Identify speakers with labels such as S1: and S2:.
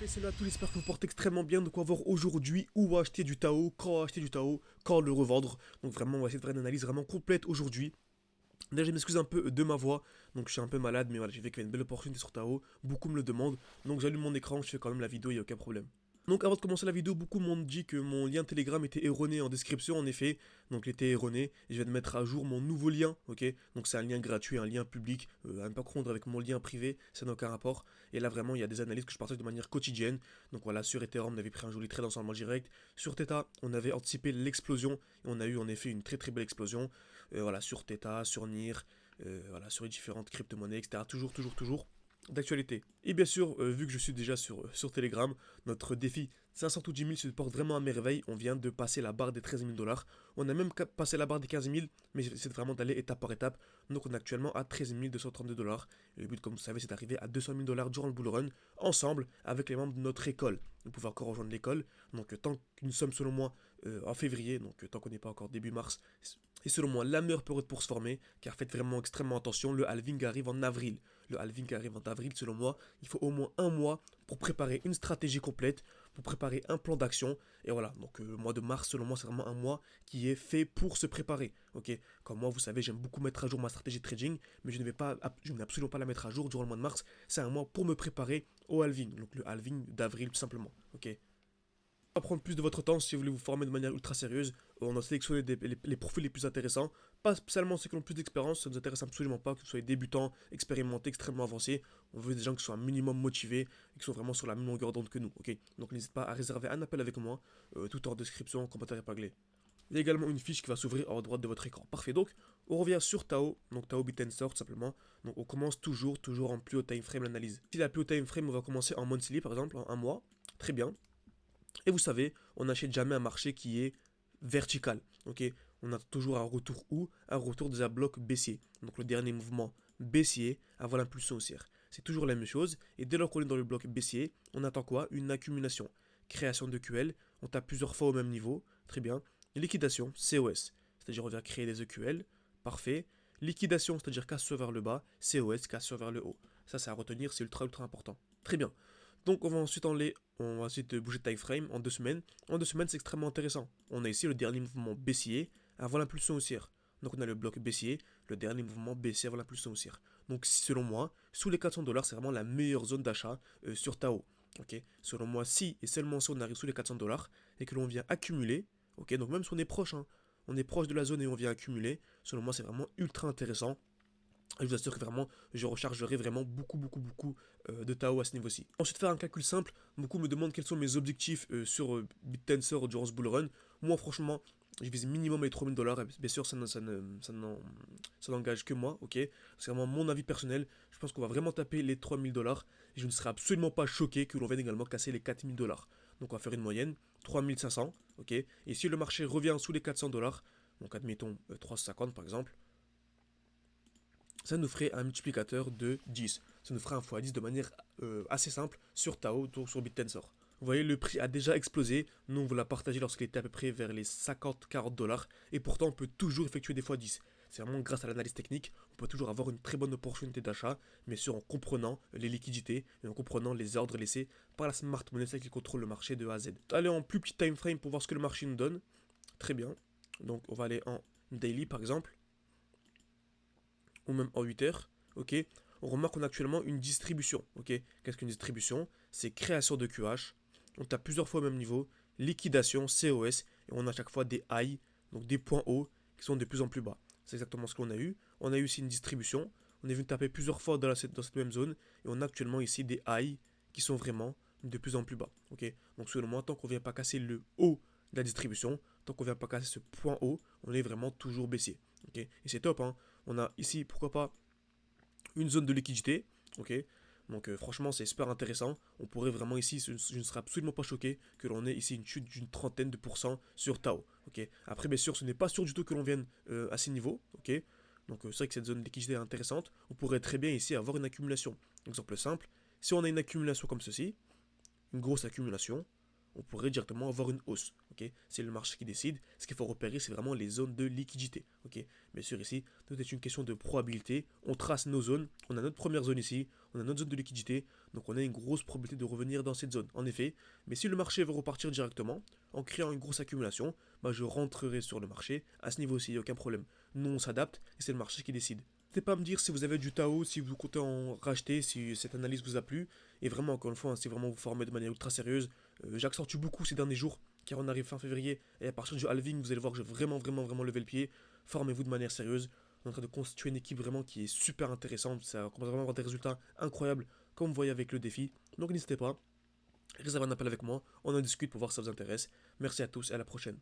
S1: Et c'est là, tout j'espère que vous portez extrêmement bien. Donc on va voir aujourd'hui où acheter du Tao, quand acheter du Tao, quand le revendre. Donc vraiment, on va essayer de faire une analyse vraiment complète aujourd'hui. Déjà, je m'excuse un peu de ma voix, donc je suis un peu malade, mais voilà, j'ai vu qu'il y avait une belle opportunité sur Tao, beaucoup me le demandent, donc j'allume mon écran, je fais quand même la vidéo, il n'y a aucun problème. Donc avant de commencer la vidéo, beaucoup m'ont dit que mon lien Telegram était erroné en description, en effet, donc il était erroné, et je viens de mettre à jour mon nouveau lien, ok. Donc c'est un lien gratuit, un lien public, à ne pas confondre avec mon lien privé, ça n'a aucun rapport, et là vraiment il y a des analyses que je partage de manière quotidienne, donc voilà, sur Ethereum on avait pris un joli trade ensemble en direct, sur Theta on avait anticipé l'explosion, et on a eu en effet une très très belle explosion, voilà, sur Theta, sur NIR, voilà, sur les différentes crypto-monnaies, etc. Toujours d'actualité. Et bien sûr, vu que je suis déjà sur Telegram, notre défi 500 ou 10 000 se porte vraiment à merveille. On vient de passer la barre des 13 000 dollars. On a même passé la barre des 15 000, mais c'est vraiment d'aller étape par étape. Donc on est actuellement à 13 232 dollars. Et le but, comme vous savez, c'est d'arriver à 200 000 dollars durant le bull run, ensemble avec les membres de notre école. Vous pouvez encore rejoindre l'école. Donc tant qu'une somme, selon moi, en février, donc tant qu'on n'est pas encore début mars, et selon moi la meilleure période pour se former, car faites vraiment extrêmement attention, le halving arrive en avril. Le halving arrive en avril, selon moi, il faut au moins un mois pour préparer une stratégie complète, pour préparer un plan d'action, et voilà, donc le mois de mars, selon moi, c'est vraiment un mois qui est fait pour se préparer, ok. Comme moi, vous savez, j'aime beaucoup mettre à jour ma stratégie de trading, mais je ne vais absolument pas la mettre à jour durant le mois de mars, c'est un mois pour me préparer au halving, donc le halving d'avril tout simplement, ok. Va prendre plus de votre temps si vous voulez vous former de manière ultra sérieuse. On a sélectionné les profils les plus intéressants. Pas spécialement ceux qui ont plus d'expérience, ça ne nous intéresse absolument pas, que vous soyez débutants, expérimentés, extrêmement avancés. On veut des gens qui soient un minimum motivés et qui sont vraiment sur la même longueur d'onde que nous. Ok. Donc n'hésite pas à réserver un appel avec moi, tout en description, commentaire épinglé. Il y a également une fiche qui va s'ouvrir à droite de votre écran. Parfait, donc on revient sur Tao, donc Tao Bit Tensor tout simplement. Donc on commence toujours en plus haut time frame l'analyse. Si la plus haut time frame, on va commencer en monthly par exemple, en un mois. Très bien. Et vous savez, on n'achète jamais un marché qui est vertical. Ok, on a toujours un retour où un retour de un bloc baissier. Donc le dernier mouvement baissier avant l'impulsion haussière. C'est toujours la même chose. Et dès lors qu'on est dans le bloc baissier, on attend quoi? Une accumulation. Création de QL, on tape plusieurs fois au même niveau. Très bien. Liquidation, COS. C'est-à-dire on vient créer des EQL. Parfait. Liquidation, c'est-à-dire cassure vers le bas. COS, cassure vers le haut. Ça, c'est à retenir, c'est ultra important. Très bien. Donc on va ensuite bouger de time frame en 2 semaines. En 2 semaines, c'est extrêmement intéressant. On a ici le dernier mouvement baissier avant l'impulsion haussière. Donc on a le bloc baissier, le dernier mouvement baissier avant l'impulsion haussière. Donc selon moi, sous les 400 dollars, c'est vraiment la meilleure zone d'achat sur Tao. Ok, selon moi, si et seulement si on arrive sous les 400 dollars et que l'on vient accumuler, ok, donc même si on est proche, hein, on est proche de la zone et on vient accumuler, selon moi, c'est vraiment ultra intéressant. Je vous assure que vraiment, je rechargerai vraiment beaucoup de Tao à ce niveau-ci. Ensuite, faire un calcul simple. Beaucoup me demandent quels sont mes objectifs sur BitTensor durant ce bull run. Moi, franchement, je vise minimum les 3000 dollars. Bien sûr, ça n'engage que moi, ok. C'est vraiment mon avis personnel. Je pense qu'on va vraiment taper les 3000 dollars. Et je ne serai absolument pas choqué que l'on vienne également casser les 4000 dollars. Donc, on va faire une moyenne 3500, ok. Et si le marché revient sous les 400 dollars, donc admettons 350 par exemple, ça nous ferait un multiplicateur de 10. Ça nous ferait un x10 de manière assez simple sur Tao, donc sur BitTensor. Vous voyez, le prix a déjà explosé. Nous, on vous l'a partagé lorsqu'il était à peu près vers les 50-40 dollars. Et pourtant, on peut toujours effectuer des x10. C'est vraiment grâce à l'analyse technique, on peut toujours avoir une très bonne opportunité d'achat, mais sûr en comprenant les liquidités et en comprenant les ordres laissés par la smart money, celle qui contrôle le marché de A à Z. Allez en plus petit time frame pour voir ce que le marché nous donne. Très bien. Donc, on va aller en daily par exemple, ou même en 8 heures, ok, on remarque qu'on a actuellement une distribution, ok. Qu'est-ce qu'une distribution? C'est création de QH, on tape plusieurs fois au même niveau, liquidation, COS, et on a à chaque fois des high, donc des points hauts, qui sont de plus en plus bas. C'est exactement ce qu'on a eu. On a eu ici une distribution, on est venu taper plusieurs fois dans cette même zone, et on a actuellement ici des high qui sont vraiment de plus en plus bas, ok. Donc selon moi, tant qu'on ne vient pas casser le haut de la distribution, tant qu'on ne vient pas casser ce point haut, on est vraiment toujours baissier, ok. Et c'est top, hein. On a ici, pourquoi pas, une zone de liquidité, ok. Donc franchement, c'est super intéressant. On pourrait vraiment ici, je ne serais absolument pas choqué que l'on ait ici une chute d'une trentaine de pourcents sur Tao, ok. Après, bien sûr, ce n'est pas sûr du tout que l'on vienne à ces niveaux, ok. Donc c'est vrai que cette zone de liquidité est intéressante. On pourrait très bien ici avoir une accumulation. Exemple simple, si on a une accumulation comme ceci, une grosse accumulation, on pourrait directement avoir une hausse. Ok, c'est le marché qui décide. Ce qu'il faut repérer, c'est vraiment les zones de liquidité. Ok, bien sûr, ici, tout est une question de probabilité. On trace nos zones. On a notre première zone ici. On a notre zone de liquidité. Donc, on a une grosse probabilité de revenir dans cette zone. En effet, mais si le marché veut repartir directement, en créant une grosse accumulation, bah, je rentrerai sur le marché. À ce niveau-ci, il n'y a aucun problème. Nous, on s'adapte et c'est le marché qui décide. N'hésitez pas à me dire si vous avez du Tao, si vous comptez en racheter, si cette analyse vous a plu. Et vraiment, encore une fois, hein, si vraiment vous formez de manière ultra sérieuse, j'accentue beaucoup ces derniers jours, car on arrive fin février, et à partir du halving, vous allez voir que j'ai vraiment levé le pied. Formez-vous de manière sérieuse. On est en train de constituer une équipe vraiment qui est super intéressante. Ça commence vraiment à avoir des résultats incroyables, comme vous voyez avec le défi. Donc n'hésitez pas, réservez un appel avec moi, on en discute pour voir si ça vous intéresse. Merci à tous et à la prochaine.